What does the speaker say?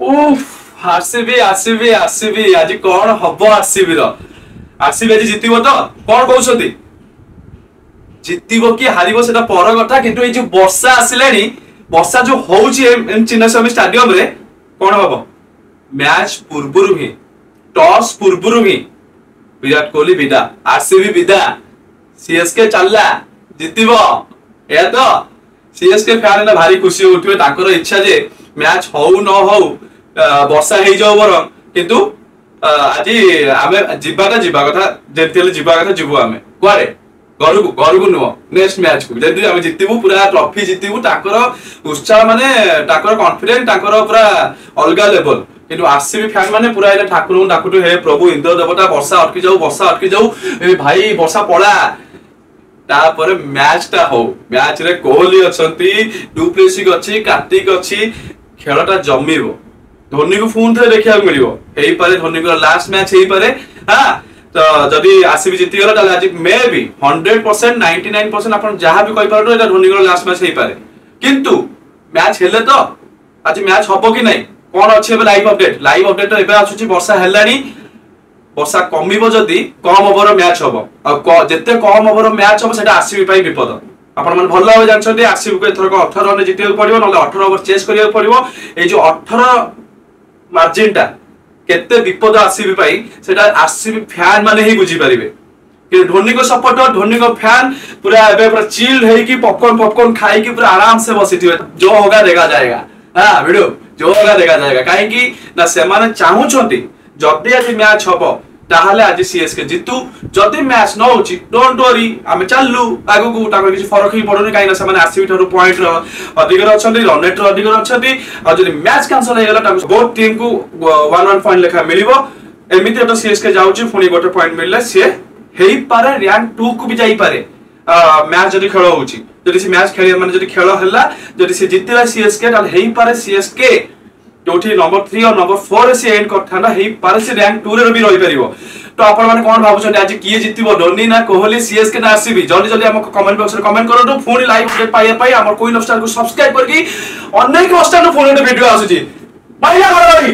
उफ RCB RCB RCB आज कौन हब आरसीबी आरसीबी आज जितिबो तो कौन कहउछथि जितिबो कि हारिबो सेटा पर कथा किंतु ए जो वर्षा आसिलानी वर्षा जो होउची चिन्नास्वामी स्टेडियम रे कौन हबो मैच पूर्वरु ही टॉस पूर्वरु ही विराट कोहली विदा आरसीबी विदा सीएसके चलला जितिबो ए तो सीएसके फैन ने भारी खुशी होउथिबे ताकर इच्छा जे मैच हो न हो वर्षा हो जाओ बर किंतु आज आमे जीवा कथा जेते जीवा कथा जीवु आमे कुआरे घर को नुह नेक्स्ट मैच को जदि आमे जितिबु पूरा ट्रॉफी जितिबु ताकर उत्साह माने ताकर कॉन्फिडेंस ताकर पूरा अलगा लेवल किंतु आरसीबी फैन माने पूरा एला ठाकुर को डाकुटु हे प्रभु इंद्र देवता वर्षा अटकी जाऊ ए भाई वर्षा पड़ा तापर मैच ता हो मैच रे कोहली अछंती डुप्लेसिस अछि कार्तिक अछि खेलटा जम्मिबो धोनी को फोन थे देखा मिलियो एही पारे धोनी को लास्ट मैच एही पारे हां तो जदी आरसीबी जीति गला ताले आज मे बी 100% 99% आपण जहां भी कहि पारो एटा धोनी को लास्ट मैच एही पारे किंतु मैच हेले तो आज मैच हबो कि नै कोन अछि बे लाइव अपडेट तो एबे आछुची वर्षा हेलानी वर्षा कमिबो जदी कम ओवर मैच हबो आ जत्ते कम ओवर मैच हबो सेटा आरसीबी पई विपद आपण मन भल भाव जानछथि आरसीबी को एथर को 18 रन जितियो पड़िबो नले 18 ओवर चेस करियो पड़िबो ए जो 18 मार्जिन टा केते विपद आरसीबी पई सेटा आरसीबी फैन माने ही बुझी परिबे कि धोनी को सपोर्टर धोनी को फैन पूरा एबे पूरा चिल्ड है कि पॉपकॉर्न खाई कि पूरा आराम से बसिथिबे जो होगा देखा जाएगा हां वीडियो जो होगा देखा जाएगा काहे कि ना से माने चाहू छथि जदी आज मैच हबो ताहले आज सीएसके जितु जदी मैच न होची डोंट वरी आमे चाललु आगु को ताको किछि फरक ही पडोनी काई ना से माने आरसीबी थारो पॉइंट अधिक अछंती रन रेट अधिक अछंती आ जदी मैच कैंसिल हे गेला ताको बोथ टीम को 1-1 पॉइंट लेखा मिलिबो एमिति तो सीएसके जाउची फुनी गोटे पॉइंट मिलले से हेई पारे रैंक 2 को भी जाई पारे मैच जदी खेल होची जदी से मैच खेली माने जदी खेल हल्ला जदी से जितला सीएसके ताल हेई पारे सीएसके जोठी नंबर 3 और नंबर 4 रे से एंड करथाना हेई पारे से रैंक 2 रे भी रही परिबो तो आपण माने कोन भाबुछन आज किए जितिबो धोनी ना कोहली सीएसके ना आरसीबी जल्दी हमको कमेंट बॉक्स रे कमेंट करतो फोन लाइक पाइए पाई हमर कोइन स्टार को सब्सक्राइब करके अनेक स्टार फोन वीडियो आसुची बाइला कर